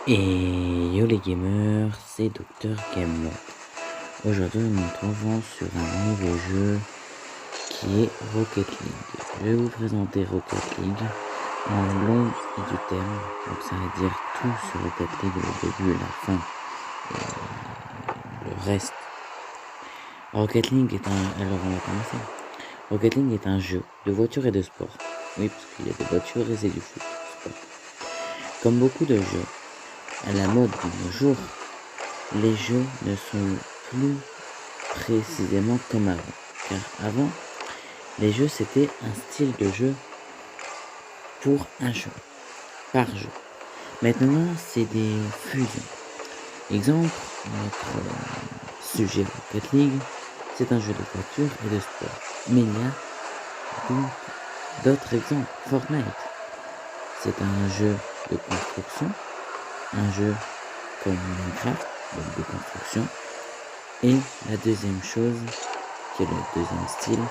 Et yo les gamers, c'est Dr Game. Aujourd'hui nous nous trouvons sur un nouveau jeu qui est Rocket League. Je vais vous présenter Rocket League en long et du thème. Donc ça veut dire tout sur Rocket League, le début, la fin et le reste. Rocket League est un... Alors on va commencer. Rocket League est un jeu de voiture et de sport. Oui, parce qu'il y a des voitures et c'est du foot. Sport. Comme beaucoup de jeux à la mode de nos jours, les jeux ne sont plus précisément comme avant. Car avant, les jeux c'était un style de jeu pour un jeu, par jeu. Maintenant, c'est des fusions. Exemple, notre sujet Rocket League, c'est un jeu de voiture et de sport. Mais il y a donc d'autres exemples. Fortnite, c'est un jeu de construction, un jeu comme Minecraft, donc de construction. Et la deuxième chose, qui est le deuxième style,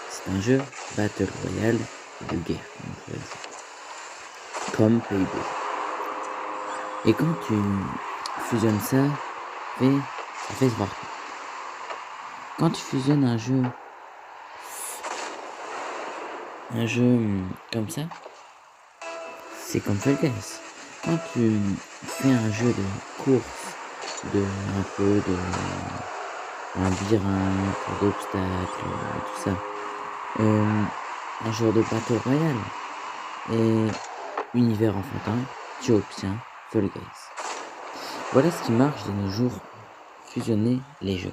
c'est un jeu Battle Royale de guerre, comme PUBG. Et quand tu fusionnes ça, ça fait se voir. Quand tu fusionnes un jeu comme ça, c'est comme Fall Guys. Quand tu fais un jeu de course, de un peu de labyrinthe, d'obstacles, tout ça, un genre de Battle Royale et univers enfantin, tu obtiens Fall Guys. Voilà ce qui marche de nos jours, fusionner les jeux.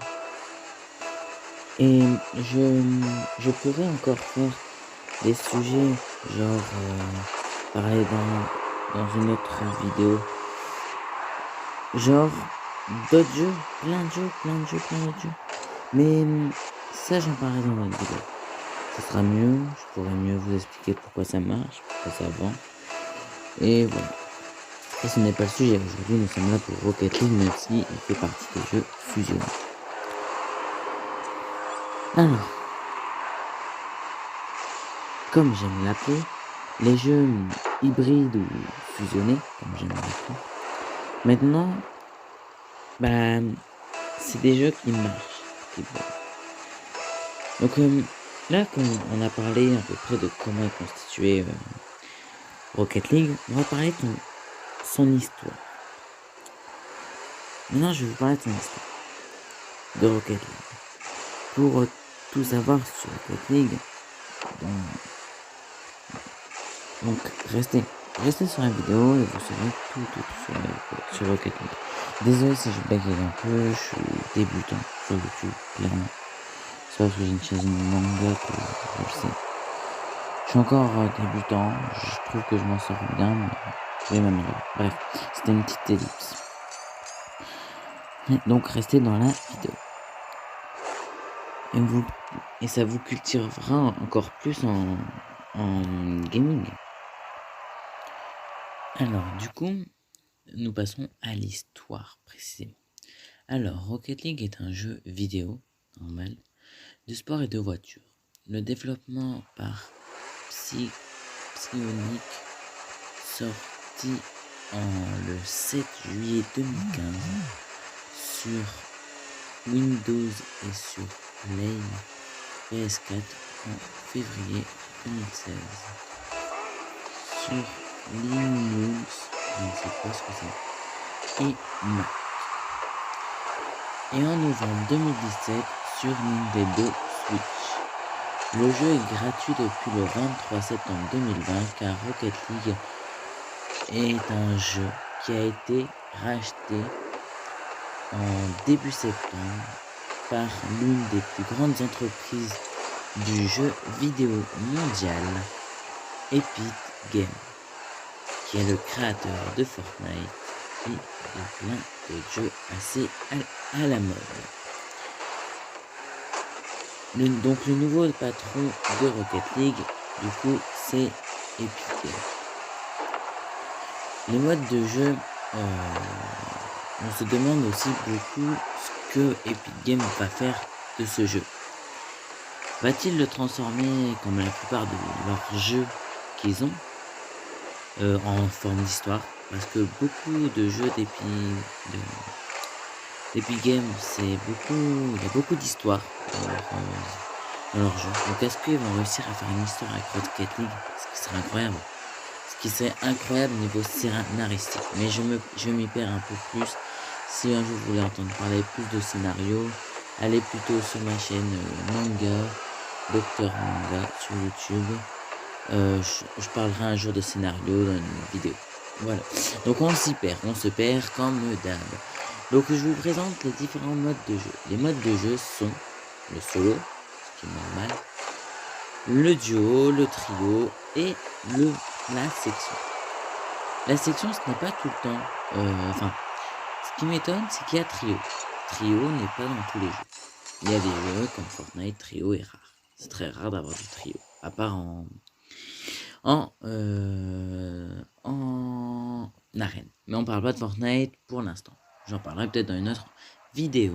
Et je pourrais encore faire des sujets genre parler dans une autre vidéo, genre d'autres jeux, plein d'autres jeux. Mais ça j'en parlerai dans une vidéo. Ce sera mieux, je pourrais mieux vous expliquer pourquoi ça marche, pourquoi ça vend. Et voilà. Et ce n'est pas le sujet. Aujourd'hui, nous sommes là pour Rocket League, même si il fait partie des jeux fusionnés. Alors, comme j'aime l'appeler, les jeux hybrides ou fusionnés, comme j'aime l'appeler, maintenant, c'est des jeux qui marchent. Donc là, on a parlé à peu près de comment est constitué Rocket League, on va parler de son histoire. Maintenant, je vais vous parler de son histoire de Rocket League. Pour tout savoir sur Rocket League, donc restez sur la vidéo et vous saurez tout sur Rocket League. Désolé si je blague un peu, je suis débutant sur YouTube, clairement. C'est parce que j'ai une chaîne manga que je sais. Je suis encore débutant, je trouve que je m'en sors bien, mais je vais m'améliorer. Bref, c'était une petite ellipse. Donc restez dans la vidéo. Et ça vous cultivera encore plus en gaming. Alors du coup, nous passons à l'histoire précisément. Alors Rocket League est un jeu vidéo normal de sport et de voiture. Le développement par Psyonix, sorti le 7 juillet 2015 sur Windows et sur Play PS4 en février 2016. Sur Linux, je ne sais pas ce que c'est, et Mac. Et en novembre 2017 sur Nintendo Switch. Le jeu est gratuit depuis le 23 septembre 2020 car Rocket League est un jeu qui a été racheté en début septembre par l'une des plus grandes entreprises du jeu vidéo mondial, Epic Games, qui est le créateur de Fortnite et de plein de jeux assez à la mode. Donc le nouveau patron de Rocket League, du coup, c'est Epic Games. Les modes de jeu, on se demande aussi beaucoup ce que Epic Games va faire de ce jeu. Va-t-il le transformer comme la plupart de leurs jeux qu'ils ont en forme d'histoire, parce que beaucoup de jeux d'Epic Games, il y a beaucoup d'histoires dans leur jeu. Donc est-ce qu'ils vont réussir à faire une histoire avec Rocket League? Ce qui serait incroyable. Ce qui serait incroyable niveau scénaristique. Mais je m'y perds un peu plus. Si un jour vous voulez entendre parler plus de scénario, allez plutôt sur ma chaîne Manga, Docteur Manga sur YouTube. Je parlerai un jour de scénario dans une vidéo. Voilà. Donc on se perd comme d'hab. Donc je vous présente les différents modes de jeu. Les modes de jeu sont le solo, ce qui est normal, le duo, le trio et la section. La section, ce n'est pas tout le temps. Ce qui m'étonne, c'est qu'il y a trio. Trio n'est pas dans tous les jeux. Il y a des jeux comme Fortnite, trio est rare. C'est très rare d'avoir du trio, à part en arène. Mais on parle pas de Fortnite pour l'instant. J'en parlerai peut-être dans une autre vidéo.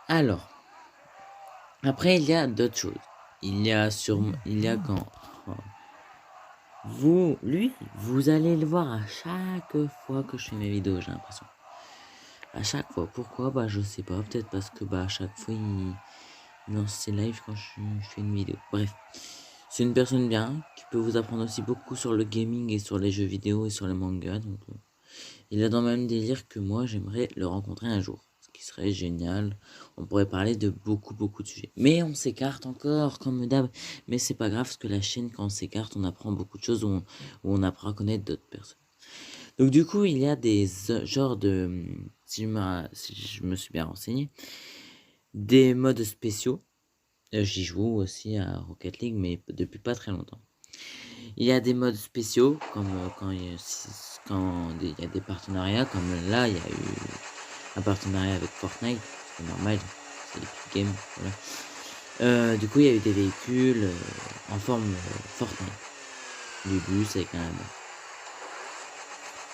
Alors, après il y a d'autres choses. Il y a quand vous allez le voir à chaque fois que je fais mes vidéos, j'ai l'impression. À chaque fois. Pourquoi? Bah je sais pas. Peut-être parce que à chaque fois il lance ses lives quand je fais une vidéo. Bref. C'est une personne bien, qui peut vous apprendre aussi beaucoup sur le gaming et sur les jeux vidéo et sur les mangas. Donc, il a dans le même délire que moi, j'aimerais le rencontrer un jour. Ce qui serait génial. On pourrait parler de beaucoup de sujets. Mais on s'écarte encore, comme d'hab. Mais c'est pas grave, parce que la chaîne, quand on s'écarte, on apprend beaucoup de choses, où on apprend à connaître d'autres personnes. Donc du coup, il y a des genres de... Si je me suis bien renseigné, des modes spéciaux. J'y joue aussi à Rocket League, mais depuis pas très longtemps. Il y a des modes spéciaux, comme quand il y a des partenariats, comme là, il y a eu un partenariat avec Fortnite, c'est normal, c'est Epic Games, voilà. Du coup, il y a eu des véhicules en forme Fortnite, du bus avec un...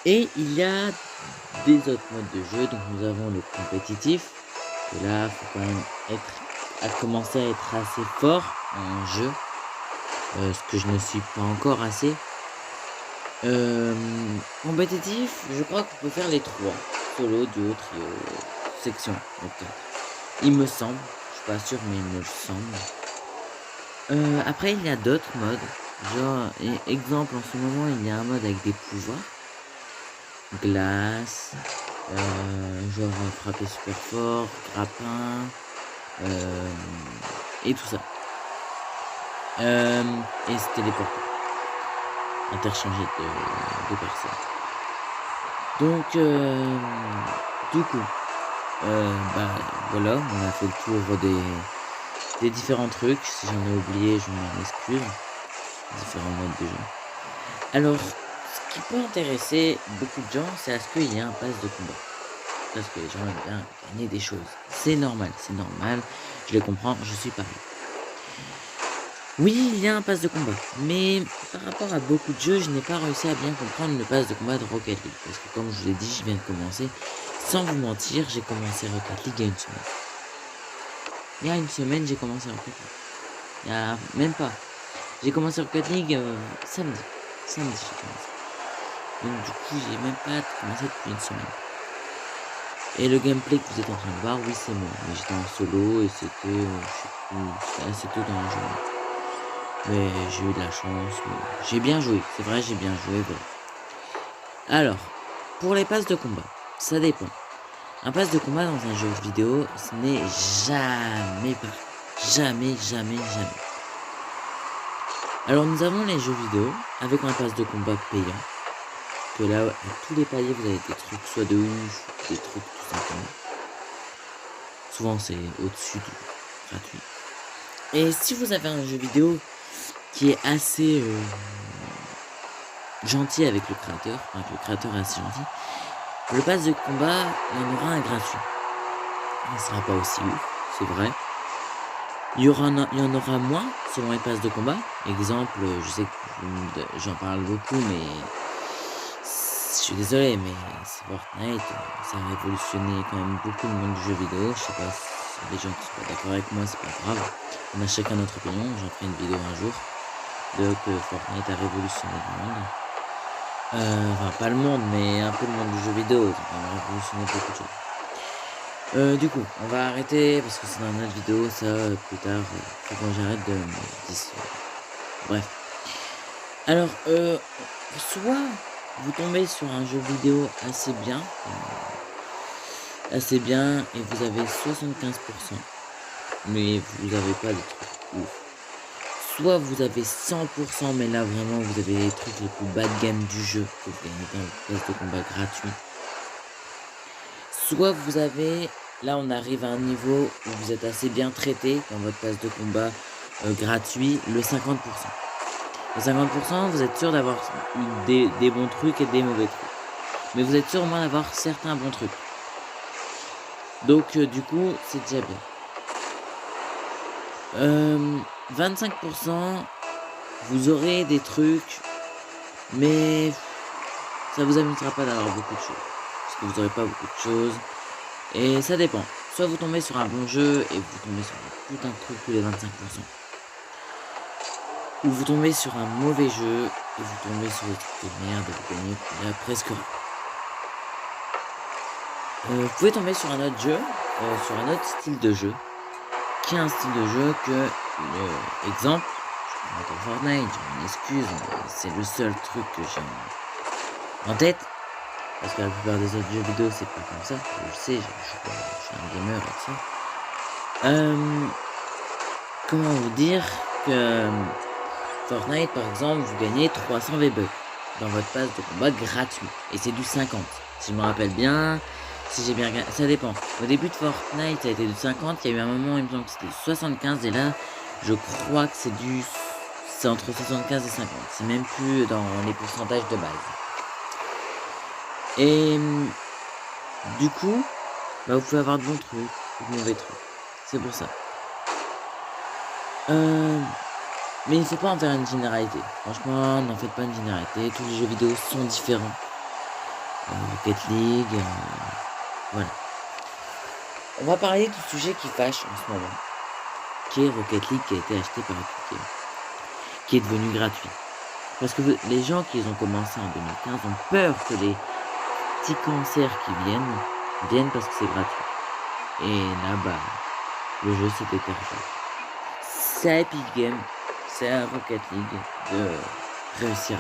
Et il y a des autres modes de jeu, donc nous avons le compétitif, et là, il faut quand même commencer à être assez fort en jeu, ce que je ne suis pas encore assez. Compétitif, je crois qu'on peut faire les trois, solo, duo, trio, section, donc il me semble, je suis pas sûr mais il me semble. Après il y a d'autres modes, genre exemple en ce moment il y a un mode avec des pouvoirs, glace, genre frapper super fort, grappin, et tout ça. Et se téléporter, interchanger de personnes. Donc du coup voilà, on a fait le tour des différents trucs. Si j'en ai oublié, je m'en excuse. Différents modes de jeu. Alors, ce qui peut intéresser beaucoup de gens, c'est à ce qu'il y ait un pass de combat. Parce que les gens aiment bien gagner des choses. C'est normal, je les comprends, je suis pareil. Oui, il y a un pass de combat, mais par rapport à beaucoup de jeux, je n'ai pas réussi à bien comprendre le pass de combat de Rocket League. Parce que comme je vous l'ai dit, je viens de commencer. Sans vous mentir, j'ai commencé Rocket League il y a une semaine. Il y a une semaine, j'ai commencé Rocket League. Il y a même pas. J'ai commencé Rocket League samedi. Samedi, j'ai commencé. Donc du coup, j'ai même pas commencé depuis une semaine. Et le gameplay que vous êtes en train de voir, oui, c'est moi. Mais j'étais en solo et c'était assez tôt dans la journée. Mais j'ai eu de la chance, mais j'ai bien joué, c'est vrai, j'ai bien joué, voilà. Alors, pour les passes de combat, ça dépend. Un pass de combat dans un jeu vidéo, ce n'est jamais pareil. Jamais. Alors nous avons les jeux vidéo avec un pass de combat payant. Que là, à tous les paliers, vous avez des trucs soit de ouf, des trucs tout simplement. Souvent c'est au-dessus du gratuit. Et si vous avez un jeu vidéo qui est assez gentil avec le créateur est assez gentil, le pass de combat, il y en aura un gratuit. Il ne sera pas aussi ouf, c'est vrai. Il y en aura moins selon les passes de combat. Exemple, je sais que j'en parle beaucoup, mais je suis désolé, mais c'est Fortnite, ça a révolutionné quand même beaucoup le monde du jeu vidéo. Je sais pas si les gens qui sont pas d'accord avec moi, c'est pas grave. On a chacun notre opinion, j'en ferai une vidéo un jour. De que Fortnite a révolutionné le monde. Enfin, pas le monde, mais un peu le monde du jeu vidéo. Ça a révolutionné beaucoup de choses. Du coup, on va arrêter parce que c'est dans une autre vidéo, ça, plus tard, faut quand j'arrête de d'ici. Bref. Alors, soit vous tombez sur un jeu vidéo assez bien, et vous avez 75%, mais vous avez pas des trucs ouf. Soit vous avez 100%, mais là vraiment vous avez les trucs les plus bas de gamme du jeu, que vous gagnez pas une place de combat gratuit. Soit vous avez, là on arrive à un niveau où vous êtes assez bien traité dans votre passe de combat gratuit, le 50%. Le 50%, vous êtes sûr d'avoir des bons trucs et des mauvais trucs. Mais vous êtes sûr au moins d'avoir certains bons trucs. Donc du coup, c'est déjà bien. 25%, vous aurez des trucs, mais ça vous amusera pas d'avoir beaucoup de choses. Parce que vous n'aurez pas beaucoup de choses. Et ça dépend. Soit vous tombez sur un bon jeu et vous tombez sur un putain de truc tous les 25%. Ou vous tombez sur un mauvais jeu et vous tombez sur des trucs de merde et vous gagnez presque rien. Vous pouvez tomber sur un autre jeu, sur un autre style de jeu, qui est un style de jeu que, exemple, je prends Fortnite, je m'en excuse, c'est le seul truc que j'ai en tête, parce que la plupart des autres jeux vidéo c'est pas comme ça, je le sais, je suis un gamer et tout ça. Comment vous dire que Fortnite par exemple, vous gagnez 300 V-Bucks dans votre passe de combat gratuit, et c'est du 50, si je me rappelle bien. Si j'ai bien regardé, ça dépend. Au début de Fortnite, ça a été de 50. Il y a eu un moment, il me semble que c'était 75. Et là, je crois que c'est entre 75 et 50. C'est même plus dans les pourcentages de base. Et du coup, bah, vous pouvez avoir de bons trucs ou de mauvais trucs. C'est pour ça. Mais il ne faut pas en faire une généralité. Franchement, n'en faites pas une généralité. Tous les jeux vidéo sont différents. Rocket League, voilà. On va parler du sujet qui fâche en ce moment, qui est Rocket League, qui a été acheté par Epic Games, qui est devenu gratuit. Parce que les gens qui ont commencé en 2015 ont peur que les petits cancers qui viennent parce que c'est gratuit. Et là, bah, le jeu s'est éterginé. C'est à Epic Games, c'est à Rocket League de réussir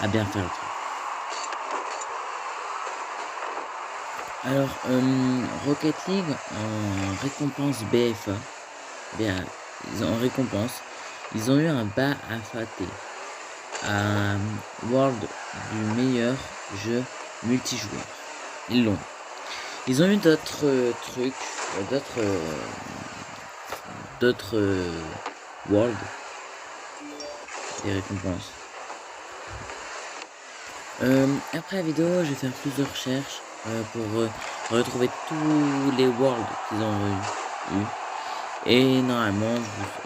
à bien faire le truc. Alors, Rocket League, en récompense BFA, ils ont eu un BAFAT, World du meilleur jeu multijoueur. Ils l'ont. Ils ont eu d'autres trucs, d'autres World, des récompenses. Après la vidéo, je vais faire plus de recherches pour retrouver tous les worlds qu'ils ont eu. Et normalement,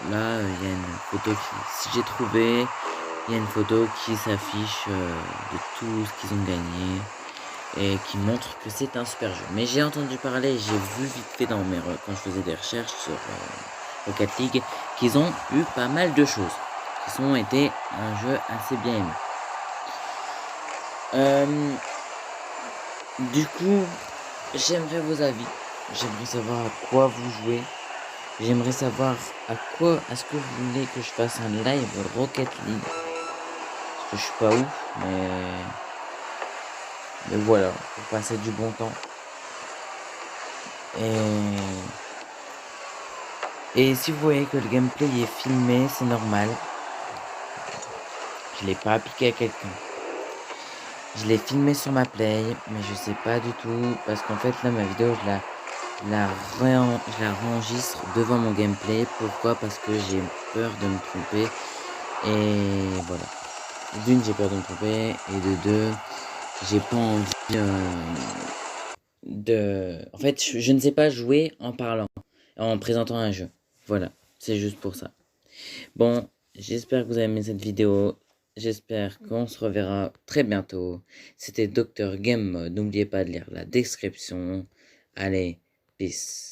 là, il y a une photo si j'ai trouvé, il y a une photo qui s'affiche de tout ce qu'ils ont gagné et qui montre que c'est un super jeu. Mais j'ai entendu parler, j'ai vu vite fait quand je faisais des recherches sur Rocket League, qu'ils ont eu pas mal de choses, qui ont été un jeu assez bien aimé. Du coup, j'aimerais vos avis. J'aimerais savoir à quoi vous jouez. J'aimerais savoir est-ce que vous voulez que je fasse un live Rocket League. Parce que je suis pas ouf, mais voilà, pour passer du bon temps. Et si vous voyez que le gameplay est filmé, c'est normal. Je l'ai pas appliqué à quelqu'un. Je l'ai filmé sur ma play, mais je sais pas du tout, parce qu'en fait là ma vidéo je la réenregistre devant mon gameplay. Pourquoi? Parce que j'ai peur de me tromper. Et voilà. D'une, j'ai peur de me tromper. Et de deux, j'ai pas envie En fait, je ne sais pas jouer en parlant, en présentant un jeu. Voilà. C'est juste pour ça. Bon, j'espère que vous avez aimé cette vidéo. J'espère qu'on se reverra très bientôt. C'était Dr Game Mode. N'oubliez pas de lire la description. Allez, peace.